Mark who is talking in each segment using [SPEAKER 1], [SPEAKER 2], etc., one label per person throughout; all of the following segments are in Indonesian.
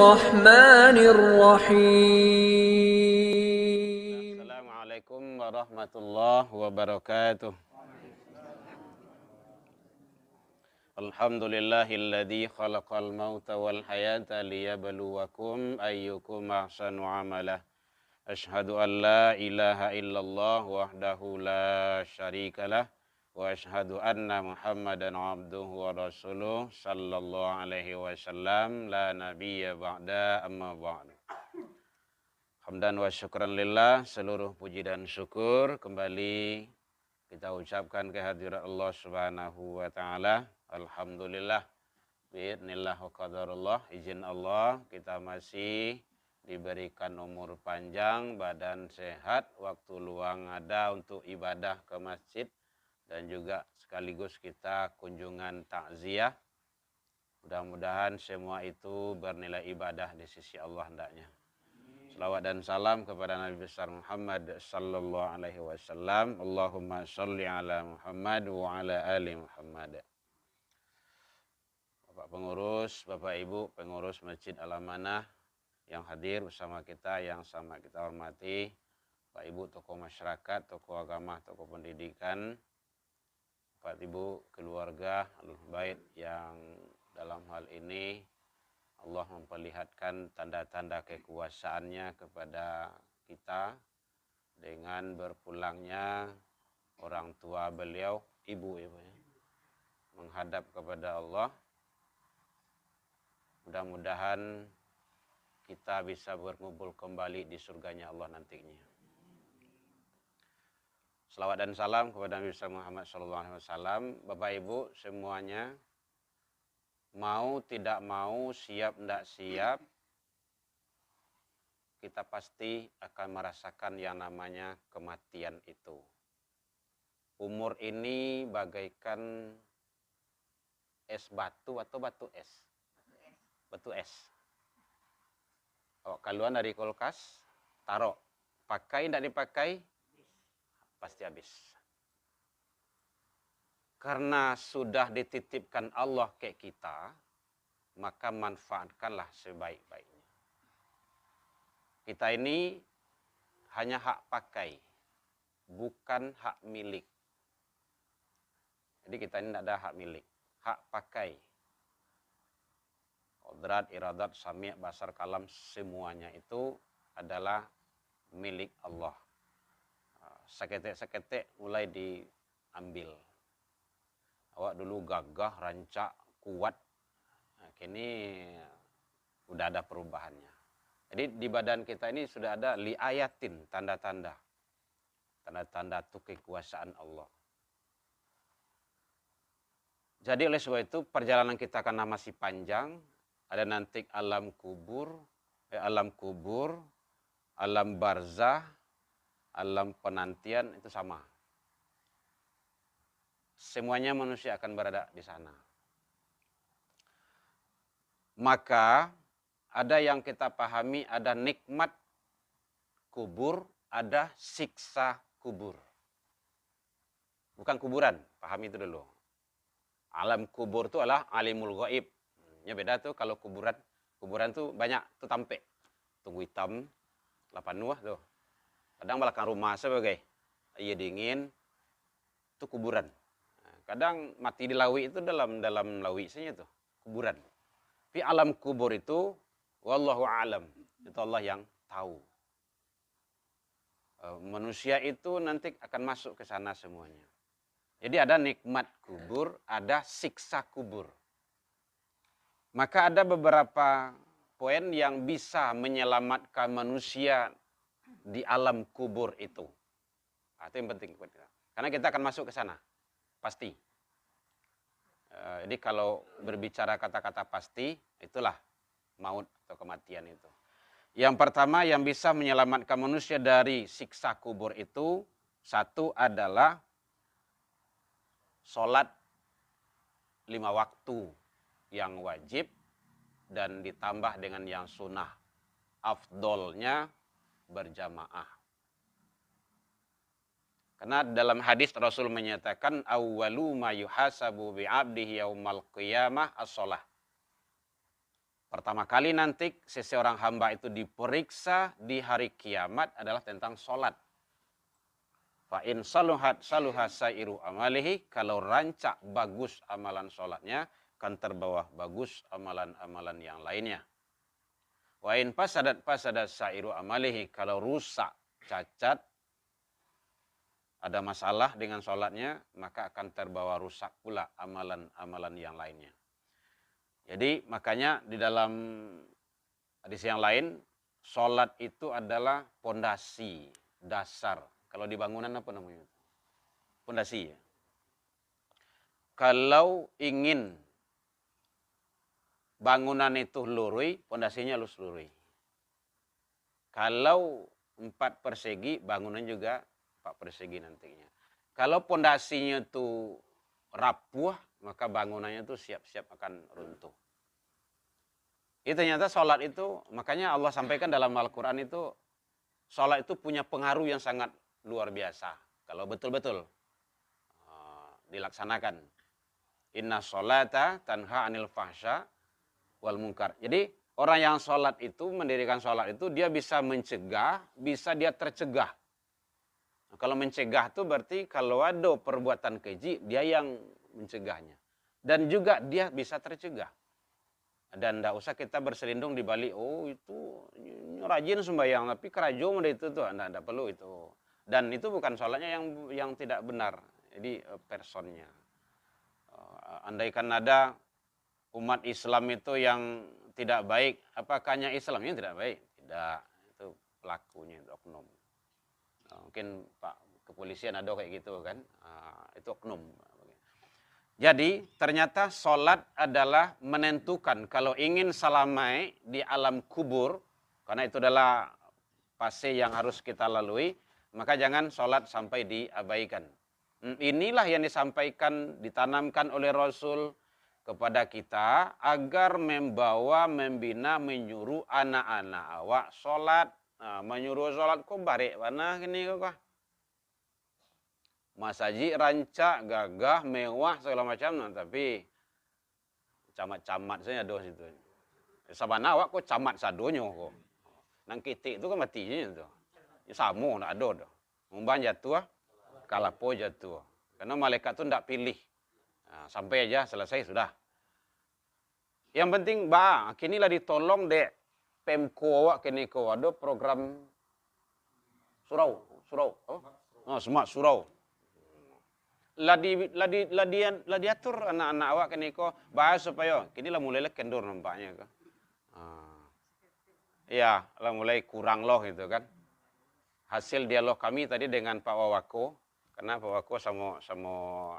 [SPEAKER 1] الرحمن الرحيم.
[SPEAKER 2] Assalamualaikum warahmatullahi wabarakatuh. Alhamdulillahilladzi khalaqal mauta wal hayata liyabluwakum ayyukum ahsanu amala. Asyhadu an la ilaha illallah wahdahu la syarikalah wa asyhadu anna Muhammadan abduhu wa rasuluh sallallahu alaihi wasallam la nabiyya ba'da amma ba'du. Hamdan wa syukran lillah, seluruh puji dan syukur kembali kita ucapkan kehadirat Allah Subhanahu wa taala. Alhamdulillah biidznillah wa qadarullah, izin Allah kita masih diberikan umur panjang, badan sehat, waktu luang ada untuk ibadah ke masjid dan juga sekaligus kita kunjungan takziah. Mudah-mudahan semua itu bernilai ibadah di sisi Allah hendaknya. Salawat dan salam kepada Nabi besar Muhammad sallallahu alaihi wasallam. Allahumma sholli ala Muhammad wa ala ali Muhammad. Bapak pengurus, Bapak Ibu pengurus Masjid Al-Amanah yang hadir bersama kita, yang sama kita hormati, Bapak Ibu tokoh masyarakat, tokoh agama, tokoh pendidikan, Bapak Ibu keluarga Ahlul Bait yang dalam hal ini Allah memperlihatkan tanda-tanda kekuasaannya kepada kita dengan berpulangnya orang tua beliau, ibu ya, menghadap kepada Allah. Mudah-mudahan kita bisa berkumpul kembali di surganya Allah nantinya. Selawat dan salam kepada Nabi Muhammad SAW. Bapak Ibu semuanya, mau tidak mau, siap tidak siap, kita pasti akan merasakan yang namanya kematian itu. Umur ini bagaikan es batu atau batu es? Batu es. Oh, keluar dari kulkas, taruh. Pakai tidak dipakai, pasti habis. Karena sudah dititipkan Allah ke kita, maka manfaatkanlah sebaik-baiknya. Kita ini hanya hak pakai, bukan hak milik. Jadi kita ini tidak ada hak milik, hak pakai. Qodrat, iradat, sami', basar, kalam, semuanya itu adalah milik Allah. Seketik-seketik mulai diambil. Awak dulu gagah, rancak, kuat. Nah, kini udah ada perubahannya. Jadi di badan kita ini sudah ada liayatin, tanda-tanda. Tanda-tanda itu kekuasaan Allah. Jadi oleh sebab itu perjalanan kita karena masih panjang. Ada nanti alam kubur, alam barzah, alam penantian, itu sama. Semuanya manusia akan berada di sana. Maka ada yang kita pahami, ada nikmat kubur, ada siksa kubur. Bukan kuburan, pahami itu dulu. Alam kubur itu adalah alimul ghaib. Ya beda tuh kalau kuburan tuh banyak tuh tampe. Tunggu hitam, lapan nuah tuh. Kadang belakang rumah sebagai iya dingin, itu kuburan. Kadang mati di lawi itu dalam lawi saja tuh, kuburan. Tapi alam kubur itu wallahu alam, itu Allah yang tahu. Manusia itu nanti akan masuk ke sana semuanya. Jadi ada nikmat kubur, ada siksa kubur. Maka ada beberapa poin yang bisa menyelamatkan manusia di alam kubur itu. Itu yang penting. Karena kita akan masuk ke sana. Pasti. Jadi kalau berbicara kata-kata pasti, itulah maut atau kematian itu. Yang pertama yang bisa menyelamatkan manusia dari siksa kubur itu, satu adalah sholat 5 waktu yang wajib dan ditambah dengan yang sunnah. Afdolnya berjamaah. Karena dalam hadis Rasul menyatakan awwalu ma yuhasabu bi'abdihi yaumal qiyamah as-shalah. Pertama kali nanti seseorang hamba itu diperiksa di hari kiamat adalah tentang sholat. Fa in saluhat saluha sairu amalihi, kalau rancak bagus amalan sholatnya, akan terbawa bagus amalan-amalan yang lainnya. Wa in fasadat sairu amalihi, kalau rusak, cacat, ada masalah dengan sholatnya, maka akan terbawa rusak pula amalan-amalan yang lainnya. Jadi makanya di dalam hadis yang lain, sholat itu adalah pondasi, dasar. Kalau di bangunan apa namanya? Pondasi ya. Kalau ingin bangunan itu lurui, pondasinya harus lurui. Kalau 4 persegi, bangunan juga 4 persegi nantinya. Kalau pondasinya itu rapuh, maka bangunannya itu siap-siap akan runtuh. Itu ternyata sholat itu, makanya Allah sampaikan dalam Al-Quran itu, sholat itu punya pengaruh yang sangat luar biasa. Kalau betul-betul dilaksanakan. Inna sholata tanha anil fahsya wal munkar. Jadi orang yang sholat itu, mendirikan sholat itu, dia bisa mencegah, bisa dia tercegah. Nah, kalau mencegah itu berarti kalau ada perbuatan keji, dia yang mencegahnya. Dan juga dia bisa tercegah. Dan tidak usah kita berselindung di balik, oh itu rajin sembahyang, tapi kerajo itu tuh, tidak perlu itu. Dan itu bukan sholatnya yang tidak benar, jadi personnya. Andaikan ada umat Islam itu yang tidak baik, apakahnya Islamnya tidak baik? Tidak, itu pelakunya, itu oknum. Mungkin Pak kepolisian ada kayak gitu kan, itu oknum. Jadi ternyata sholat adalah menentukan kalau ingin salamai di alam kubur, karena itu adalah fase yang harus kita lalui, maka jangan sholat sampai diabaikan. Inilah yang disampaikan, ditanamkan oleh Rasul kepada kita agar membawa, membina, menyuruh anak-anak awak sholat. Menyuruh sholat kok balik mana gini kok? Masjid rancak, gagah, mewah segala macam, tapi camat-camat saya ada situ. Sabana awak kok camat sadonyo kok. Nang kitik itu kan matinya itu. Ya samo nak ada dah. Umban jatuh, kalapo jatuh. Karena malaikat itu ndak pilih. Nah, sampai aja selesai sudah. Yang penting kini lah ditolong dek Pemko awak kini ko ada program surau. Semak surau. Lah diatur anak-anak awak kini ko bahas supaya kini lah mulai kendur nampaknya kan. Iya, lah mulai kurang loh gitu kan. Hasil dialog kami tadi dengan Pak Wawako, karena Pak Wawako sama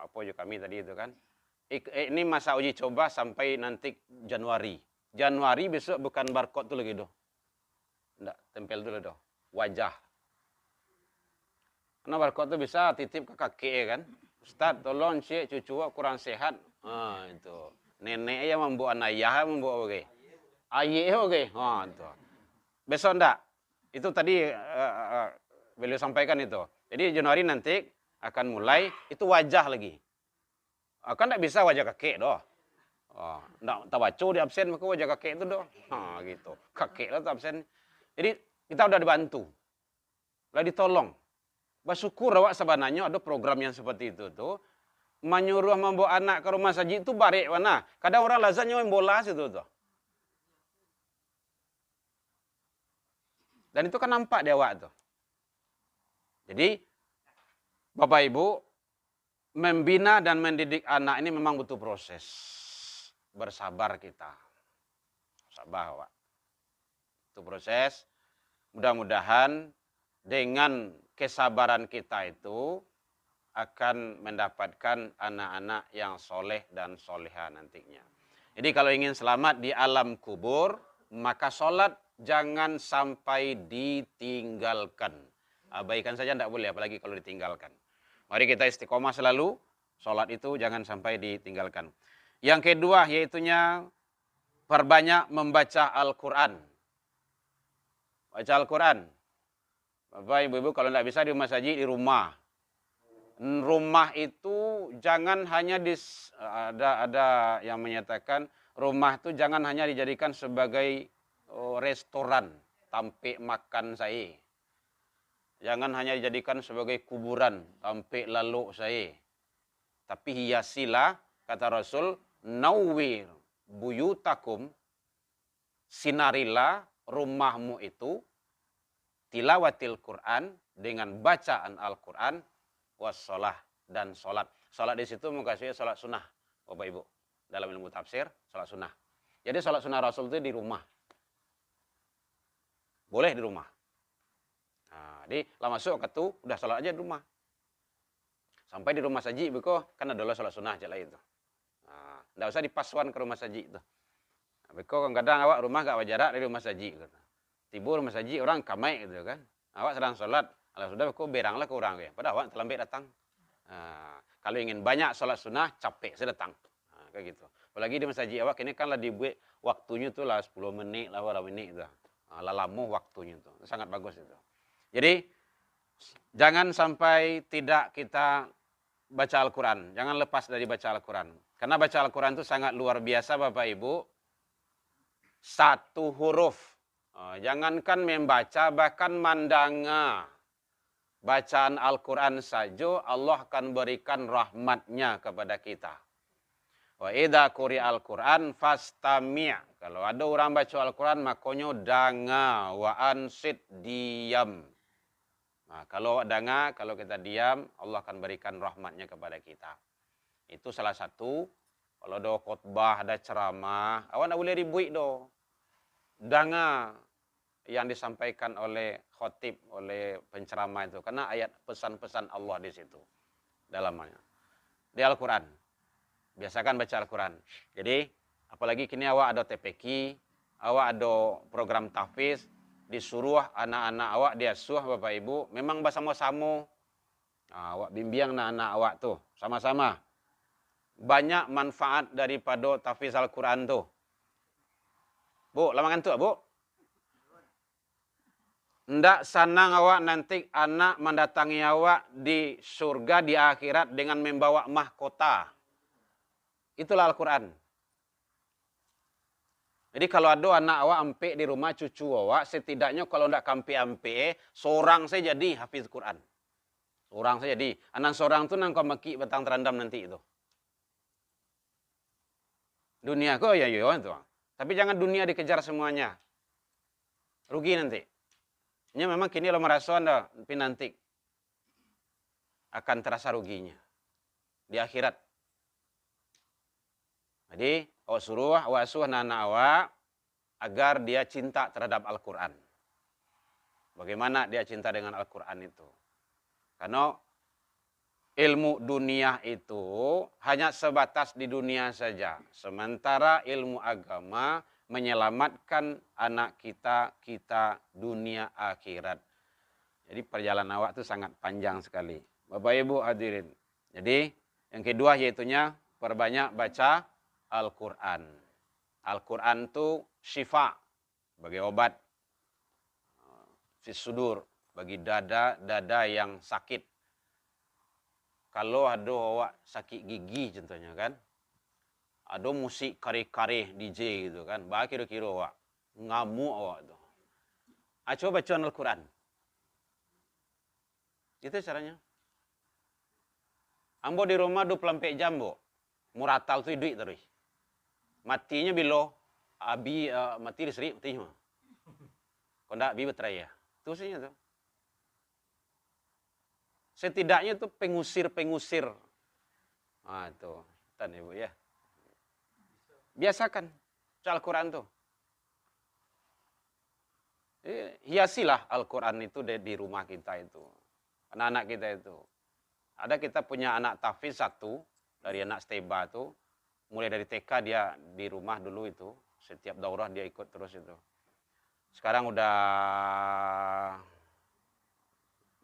[SPEAKER 2] apa juga kami tadi itu kan. Ini masa uji coba sampai nanti Januari. Januari besok bukan barcode tuh lagi doh. Nggak, tempel dulu doh. Wajah. Karena barcode tuh bisa titip ke kakek kan. Ustaz, tolong cik cucu kurang sehat. Itu. Nenek ya membawa ayah membawa oke. Ayah oke. Itu. Besok enggak. Itu tadi beliau sampaikan itu. Jadi Januari nanti akan mulai itu wajah lagi. Kan enggak bisa wajah kakek doh. Enggak tawacu di absen maka wajah kakek itu doh. Gitu. Kakek lah absen. Jadi kita udah dibantu. Lah ditolong. Bersyukur awak sebenarnya ada program yang seperti itu tuh. Menyuruh membawa anak ke rumah saji itu barik mana. Kadang orang lazatnya main bola situ tuh. Dan itu kan nampak di awak tuh. Jadi Bapak Ibu membina dan mendidik anak ini memang butuh proses. Bersabar kita. Sabar awak. Itu proses. Mudah-mudahan dengan kesabaran kita itu akan mendapatkan anak-anak yang soleh dan soleha nantinya. Jadi kalau ingin selamat di alam kubur, maka sholat jangan sampai ditinggalkan. Abaikan saja tidak boleh, apalagi kalau ditinggalkan. Mari kita istiqomah selalu, sholat itu jangan sampai ditinggalkan. Yang kedua yaitunya perbanyak membaca Al-Quran. Baca Al-Quran. Bapak, Ibu-Ibu kalau tidak bisa di masjid, di rumah. Rumah itu jangan hanya ada yang menyatakan rumah itu jangan hanya dijadikan sebagai restoran tampe makan saya. Jangan hanya dijadikan sebagai kuburan tampe lalu saya. Tapi hiasilah, kata Rasul, nawwir buyutakum, sinarilah rumahmu itu tilawatil Quran, dengan bacaan Al-Quran, wassalah, dan sholat. Sholat di situ maksudnya sholat sunnah, Bapak Ibu. Dalam ilmu tafsir, sholat sunnah. Jadi sholat sunnah Rasul itu di rumah. Boleh di rumah. Nah, jadi lah masuk ke tu, udah sholat aja di rumah. Sampai di rumah saji, beko kan adalah sholat sunnah aja lah itu. Nah, nggak usah dipasuan ke rumah saji itu. Nah, beko kadang awak rumah gak wajar di rumah saji. Gitu. Tiba rumah saji orang kamai gitu kan. Awak sedang sholat, kalau sudah beko beranglah ke orang ya. Padahal awak terlambat datang. Nah, kalau ingin banyak sholat sunnah, capek saya datang. Nah, kayak gitu. Apalagi di masjid awak ini kan lah dibuat waktunya tuh lah 10 menit lah, berapa menit itu. Nah, lalamu waktunya tuh. Sangat bagus itu. Jadi jangan sampai tidak kita baca Al-Quran. Jangan lepas dari baca Al-Quran. Karena baca Al-Quran itu sangat luar biasa Bapak Ibu. Satu huruf. Jangankan membaca, bahkan mandanga. Bacaan Al-Quran saja Allah akan berikan rahmatnya kepada kita. Wa idza quri'a Al-Quran fastami'. Kalau ada orang baca Al-Quran, makanya danga wa ansit, diam. Nah, kalau danga, kalau kita diam, Allah akan berikan rahmatnya kepada kita. Itu salah satu. Kalau ada khutbah, ada ceramah, awak tak boleh ribut do. Danga yang disampaikan oleh khotib, oleh penceramah itu. Karena ayat pesan-pesan Allah di situ. Dalamnya. Di Al-Quran. Biasakan baca Al-Quran. Jadi, apalagi kini awak ada TPQ, awak ada program tahfiz, disuruh anak-anak awak diasuh Bapak Ibu, memang bersama-sama. Awak bimbing anak-anak awak tuh, sama-sama. Banyak manfaat daripada tahfiz Al-Quran tuh. Bu, lama ngantuk, Bu? Ndak sanang awak nanti anak mendatangi awak di surga, di akhirat dengan membawa mahkota. Itulah Al-Quran. Jadi kalau ada anak awak ampe di rumah cucu awak, setidaknya kalau ndak kampe-ampe, seorang saya jadi hafiz Quran. Seorang saya jadi. Anak seorang tu nang kau maki batang terandam nanti itu. Dunia kau ya itu. Tapi jangan dunia dikejar semuanya. Rugi nanti. Ini memang kini lo merasa anda pinantik akan terasa ruginya di akhirat. Jadi, awak suruh, awak asuh anak-anak awak agar dia cinta terhadap Al-Quran. Bagaimana dia cinta dengan Al-Quran itu? Karena ilmu dunia itu hanya sebatas di dunia saja. Sementara ilmu agama menyelamatkan anak kita dunia akhirat. Jadi perjalanan awak itu sangat panjang sekali. Bapak Ibu hadirin. Jadi yang kedua yaitunya perbanyak baca Al-Quran. Al-Quran itu syifa, bagi obat fis sudur, bagi dada yang sakit. Kalau ada awak sakit gigi contohnya kan, ada musik kare-kare DJ gitu kan, bah kira-kira awak ngamuk awak tu. Coba baca Al-Quran. Itu caranya. Ambo di rumah 24 jam, Bu. Muratal tu duit terus. Matinya bila abi mati diseri matinya. Kau ndak abi berteraya. Itu saja tu. Setidaknya itu pengusir-pengusir. Itu. Tan Ibu ya. Biasakan Al-Quran tu. Hiasilah Al-Quran itu di rumah kita itu. Anak-anak kita itu. Ada kita punya anak tahfiz satu dari anak steba tu. Mulai dari TK dia di rumah dulu itu. Setiap daurah dia ikut terus itu. Sekarang udah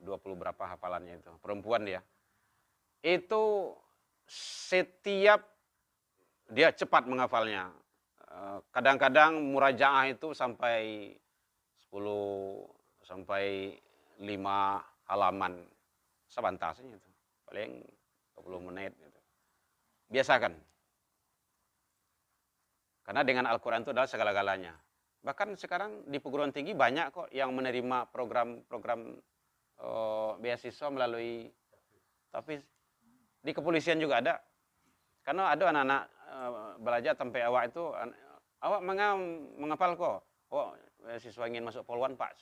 [SPEAKER 2] 20 berapa hafalannya itu. Perempuan dia. Itu setiap dia cepat menghafalnya. Kadang-kadang murajaah itu sampai 10 sampai 5 halaman. Sebantasnya itu. paling 20 menit gitu. Biasakan. Karena dengan Al-Quran itu adalah segala-galanya. Bahkan sekarang di perguruan tinggi banyak kok yang menerima program-program beasiswa melalui, tapi di kepolisian juga ada. Karena ada anak-anak belajar sampai awak itu, awak mengapal kok. Oh, beasiswa ingin masuk Polwan Pak.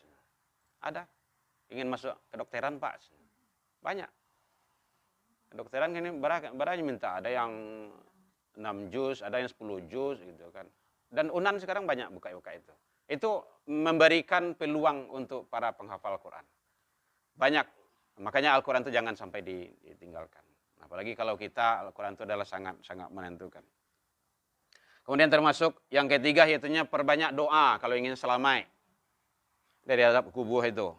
[SPEAKER 2] Ada. Ingin masuk kedokteran Pak. Banyak. Kedokteran ini barangnya minta. Ada yang 6 juz, ada yang 10 juz gitu kan. Dan UNAN sekarang banyak buka-buka itu. Itu memberikan peluang untuk para penghafal Quran. Banyak. Makanya Al-Quran itu jangan sampai ditinggalkan. Apalagi kalau kita, Al-Quran itu adalah sangat menentukan. Kemudian termasuk yang ketiga yaitunya perbanyak doa kalau ingin selamat dari azab kubur itu.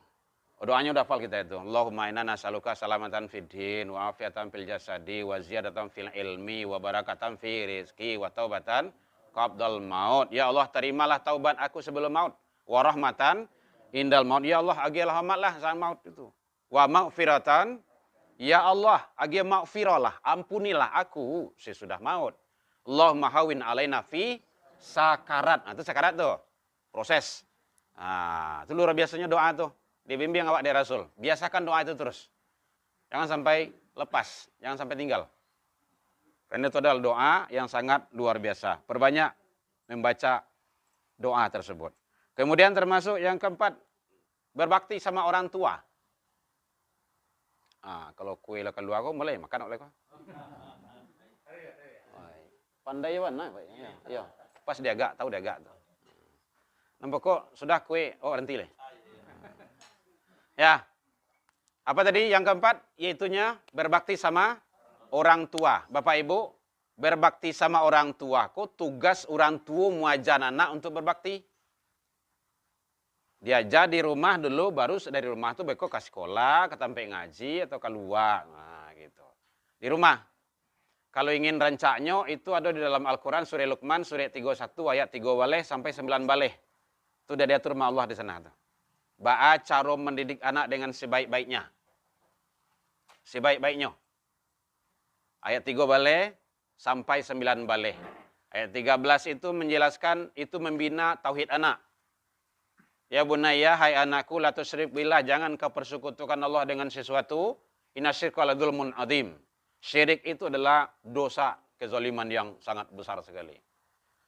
[SPEAKER 2] Doanya udah hafal kita itu. Allahumma inna nas'aluka salamatan fid din wa afiatan fil jasadi wa ziyadatan fil ilmi wa barakatan fi rizqi wa taubatan qabdal maut. Ya Allah, terimalah taubat aku sebelum maut. Wa rahmatan indal maut. Ya Allah, agilah rahmatlah saat maut itu. Wa maghfiratan, ya Allah, agi maghfirahlah, ampunilah aku sesudah maut. Allahumma hawin alaina fi sakarat. Nah, itu sakarat tuh. Proses. Nah, itu luar biasanya doa tuh. Dibimbing awak dari Rasul. Biasakan doa itu terus. Jangan sampai lepas. Jangan sampai tinggal. Karena itu adalah doa yang sangat luar biasa. Perbanyak membaca doa tersebut. Kemudian termasuk yang keempat. Berbakti sama orang tua. Kalau kue lah keluar aku mulai makan oleh kau. Pandai wan, ya. Pas dia agak, tahu dia agak. Nampak kok sudah kue, nanti leh. Ya, apa tadi yang keempat? Yaitunya berbakti sama orang tua. Bapak Ibu, berbakti sama orang tua. Kok tugas orang tua muajar anak untuk berbakti? Diajar di rumah dulu, baru dari rumah tuh beko ke sekolah, ke tempat ngaji, atau keluar. Nah, gitu. Di rumah. Kalau ingin rancaknya, itu ada di dalam Al-Quran, surah Luqman, surah 31, ayat 3 baleh sampai 9 baleh. Itu udah diatur sama Allah di sana. Ba'a cara mendidik anak dengan sebaik-baiknya. Sebaik-baiknya. Ayat 3 baleh sampai 9 baleh. Ayat 13 itu menjelaskan, itu membina tauhid anak. Ya bunayya, hai anakku, la tusyrik billah, jangan kau persekutukan Allah dengan sesuatu. Inna syirka la dzulmun adzim. Syirik itu adalah dosa kezaliman yang sangat besar sekali.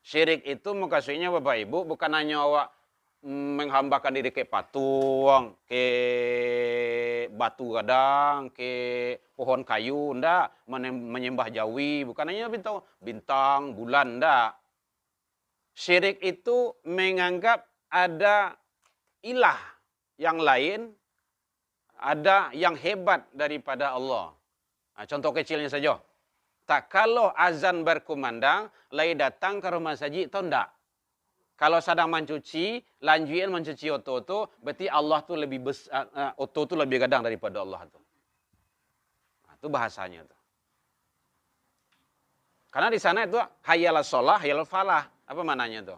[SPEAKER 2] Syirik itu maksudnya Bapak Ibu bukan hanya awak menghambakan diri ke patung, ke batu gadang, ke pohon kayu, ndak, menyembah jawi, bukan hanya bintang, bulan, ndak. Syirik itu menganggap ada ilah yang lain, ada yang hebat daripada Allah. Nah, contoh kecilnya saja. Tak kalau azan berkumandang, lai datang ke rumah saji, tahu enggak? Kalau sedang mencuci, lanjuin mencuci oto, berarti Allah tuh lebih besar, oto tuh lebih gadang daripada Allah tuh. Nah, itu bahasanya tuh. Karena di sana itu hayal sholah, hayal falah. Apa maknanya tuh?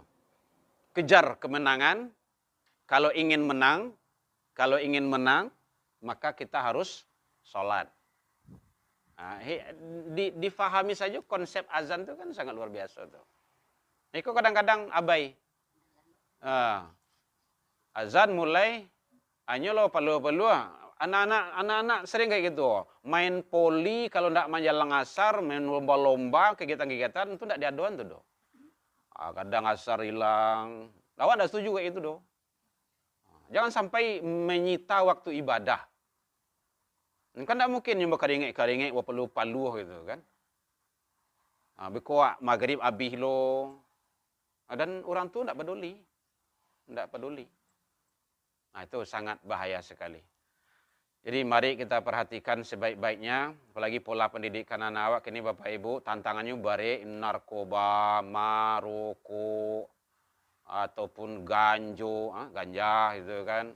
[SPEAKER 2] Kejar kemenangan. Kalau ingin menang, maka kita harus sholat. Nah, difahami saja konsep azan itu kan sangat luar biasa tuh. Ini kok kadang-kadang abai. Azan mulai, hanya lo perlu. Anak-anak sering kayak gitu. Main poli, kalau tidak menjelang asar, main lomba-lomba, kegiatan-kegiatan, itu tidak diaduan tuh. Kadang asar hilang. Lawan tidak setuju kayak itu doh. Jangan sampai menyita waktu ibadah. Kan tidak mungkin nyumbah karingek, palu gitu kan. Beko maghrib abih lo. Dan orang tu tidak peduli. Tidak peduli. Nah, itu sangat bahaya sekali. Jadi mari kita perhatikan sebaik-baiknya. Apalagi pola pendidikan anak awak. Ini Bapak Ibu, tantangannya bare narkoba, maroko, ataupun ganja gitu kan.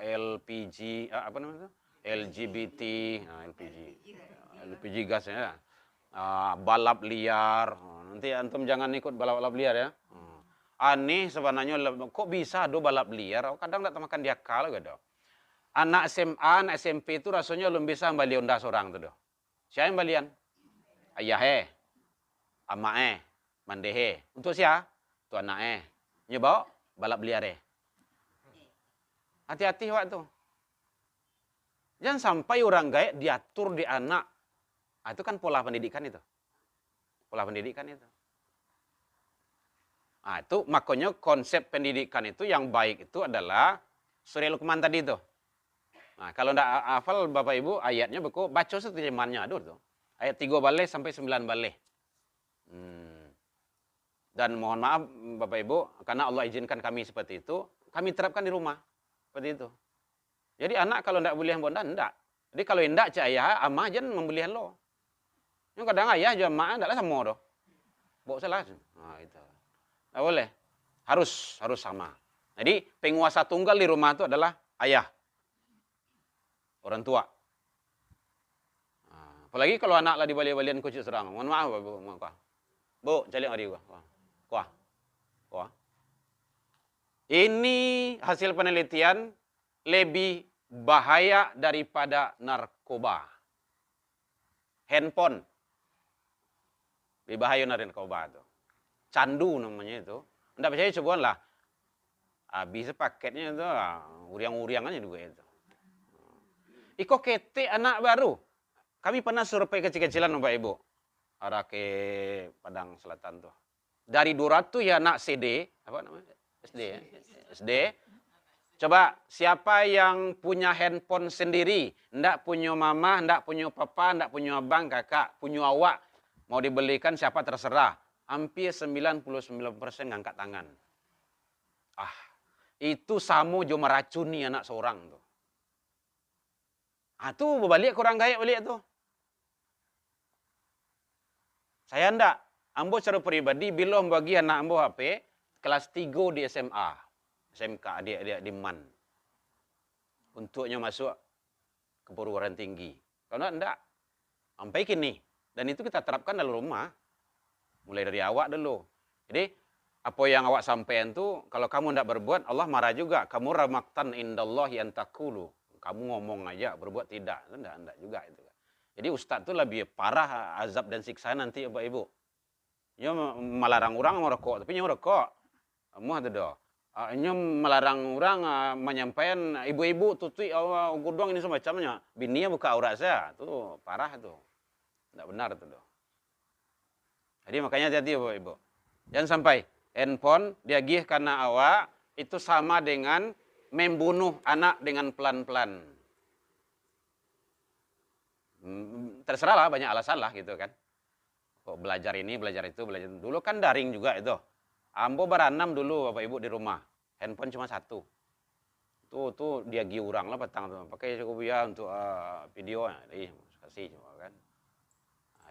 [SPEAKER 2] LPG, apa namanya? LGBT, LPG gasnya, balap liar. Nanti antum jangan ikut balap liar ya. Aneh sebenarnya, kok bisa do balap liar? Kadang tak makan dia kalah gitu. Anak SMA, anak SMP itu rasanya belum bisa balian dah seorang tu doh. Siapa yang balian? Ayah ama mandehe. Untuk siapa? Untuk anak nyebawa balap liar Hati-hati wak tu. Jangan sampai orang gaek diatur di anak. Itu kan pola pendidikan itu. Pola pendidikan itu. Itu makanya konsep pendidikan itu yang baik itu adalah Surah Luqman tadi itu. Kalau ndak hafal Bapak Ibu ayatnya beku baca seterjemahannya tuh. Ayat 3 balik sampai 9 balik. Dan mohon maaf Bapak Ibu karena Allah izinkan kami seperti itu, kami terapkan di rumah. Seperti itu. Jadi anak kalau ndak boleh bonda ndak. Jadi kalau ndak cak ayah amah jen membeli lo. Yang kadang ayah aja mak ndaklah sama doh. Bawa salah. Itu. Nggak boleh. Harus sama. Jadi penguasa tunggal di rumah itu adalah ayah. Orang tua. Apalagi kalau anak lah di balik-balian kucing serang. Mohon maaf Bu. Bu, calik hari gua. Kuah. Ini hasil penelitian lebih bahaya daripada narkoba. Handphone. Lebih bahaya dari narkoba itu. Candu namanya itu. Anda percaya cobalah. Habis paketnya itu uriang-uriangannya juga itu. Iko kete anak baru. Kami pernah survei kecil-kecilan Bapak Ibu. Arah ke Padang Selatan tuh. Dari 200 ya anak CD, apa namanya? SD. Coba siapa yang punya handphone sendiri, ndak punya mama, ndak punya papa, ndak punya abang, kakak, punya awak, mau dibelikan siapa terserah. Hampir 99% ngangkat tangan. Itu samo jo meracuni anak seorang tuh. Tuh berbalik kurang gaya balik tuh. Saya ndak. Ambo secara pribadi bila bagi anak ambo HP kelas 3 di SMA. SMK adik-adik di MAN. Untuknya masuk ke perguruan tinggi. Kalau enggak, sampai kini. Dan itu kita terapkan dalam rumah. Mulai dari awak dulu. Jadi, apa yang awak sampaikan itu, kalau kamu enggak berbuat, Allah marah juga. Kamu ramaktan indallahi antakulu. Kamu ngomong aja, berbuat tidak. Itu enggak juga itu. Jadi ustaz itu lebih parah azab dan siksa nanti Bapak Ibu. Dia melarang orang merokok, tapi dia merokok. Muah tu dah. Nya melarang orang menyampaikan ibu-ibu tutui gudang ini semacamnya. Bininya buka aurat saya. Itu parah tu. Tidak benar tu dah. Jadi makanya hati-hati Bapak Ibu. Jangan sampai handphone diagih karena awak itu sama dengan membunuh anak dengan pelan-pelan. Terserahlah banyak alasan lah gitu kan. Kok belajar ini, belajar itu, belajar itu. Dulu kan daring juga itu. Ambo beranam dulu Bapak Ibu di rumah. Handphone cuma satu. Tuh dia giurang lah petang tuh. Pakai cukup ya untuk video. Kasih cuma kan.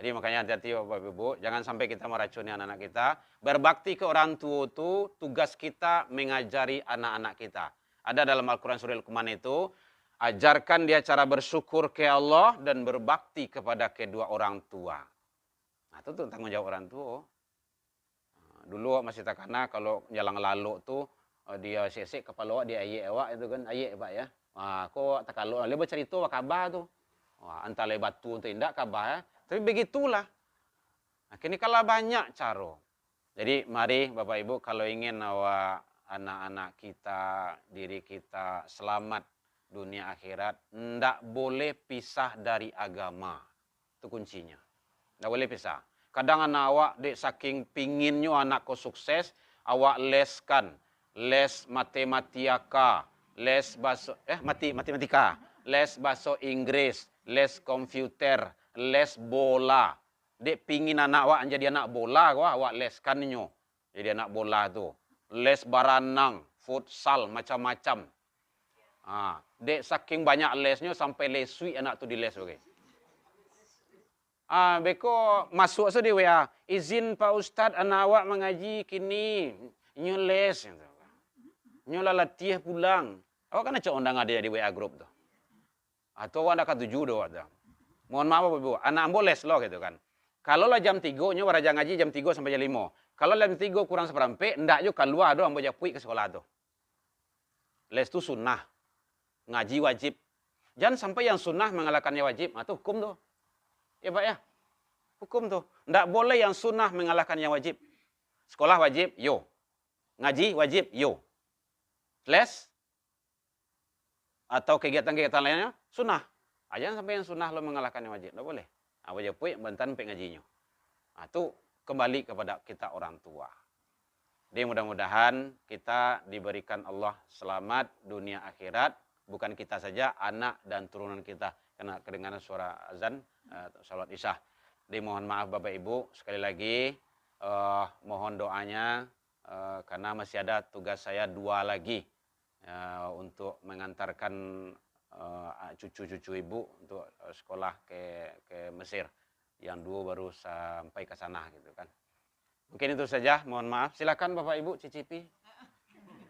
[SPEAKER 2] Jadi makanya hati-hati Bapak Ibu. Jangan sampai kita meracuni anak-anak kita. Berbakti ke orang tua itu tugas kita mengajari anak-anak kita. Ada dalam Al-Quran Surah Luqman itu. Ajarkan dia cara bersyukur ke Allah dan berbakti kepada kedua orang tua. Itu tuh tanggung jawab orang tua. Dulu masih takana kalau jalan lalu tuh dia sesek kepala dia ayek awak itu kan ayek Pak ya. Kok tak kalau dia bercerita kabar tuh. Antara batu untuk indak kabar ya. Tapi begitulah. Kini kalah banyak cara. Jadi mari Bapak Ibu kalau ingin awak anak-anak kita, diri kita selamat dunia akhirat, ndak boleh pisah dari agama. Itu kuncinya. Ndak boleh pisah. Kadang anak awak dek saking pinginnya anakku sukses, awak leskan, les matematika, les bahasa matematika, les bahasa Inggris, les komputer, les bola. Dek pingin anak awak jadi anak bola, awak leskannya. Jadi anak bola tu. Les baranang, futsal, macam-macam. Dek saking banyak lesnya sampai lesui anak tu di les okay. Beko masuk di WA. Izin Pak Ustadz anak awak mengaji kini. Nyo les. Nyo latih pulang. Awak kan cak undang ada di WA group tu. Atau awak nak tuju doh ada. Mohon maaf Bapak Ibu, anak ambo les lo gitu kan. Kalau lah jam 3 nyo waraja ngaji jam 3 sampai jam 5. Kalau jam 3 kurang seperempat, ndak jo keluar doh ambo japui ke sekolah tu. Les tu sunnah. Ngaji wajib. Jangan sampai yang sunnah mengalahkan yang wajib. Nah, itu hukum tuh. Ya Pak ya. Hukum tuh. Nggak boleh yang sunnah mengalahkan yang wajib. Sekolah wajib, yo. Ngaji wajib, yo. Les atau kegiatan-kegiatan lainnya, sunnah. Jangan sampai yang sunnah lo mengalahkan yang wajib. Nggak boleh. Nah, wajib pun bentan pe ngajinya. Nah, itu kembali kepada kita orang tua. Jadi mudah-mudahan kita diberikan Allah selamat dunia akhirat. Bukan kita saja, anak dan turunan kita. Karena kedengaran suara azan, salat isya. Jadi mohon maaf Bapak Ibu, sekali lagi mohon doanya karena masih ada tugas saya 2 lagi untuk mengantarkan cucu-cucu Ibu untuk sekolah ke Mesir. Yang 2 baru sampai ke sana gitu kan. Mungkin itu saja, mohon maaf. Silakan Bapak Ibu cicipi.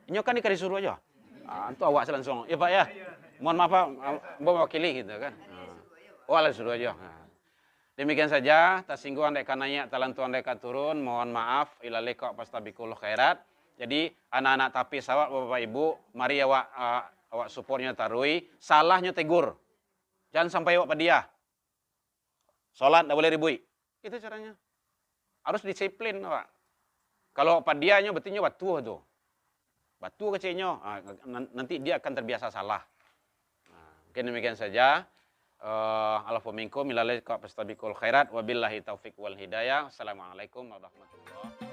[SPEAKER 2] Ini kan dikasih suruh aja. Itu awak langsung. Ya Pak ya. Mohon maaf Pak, Bapak wakili gitu kan. Lah suruh aja. Demikian saja, tersinggung andai kananya, talantu andai turun, mohon maaf, ilalika pastabikul khairat. Jadi anak-anak tapi sawak Bapak Ibu, mari awak supportnya tarui, salahnya tegur. Jangan sampai awak dia. Salat enggak boleh ribui. Itu caranya. Harus disiplin awak. Kalau padianya betulnya batu tuh. Batu kecilnya, nanti dia akan terbiasa salah. Mungkin demikian saja. Alafu minkum ilalika pastabikul khairat wabillahi taufik wal hidayah. Assalamualaikum warahmatullahi wabarakatuh.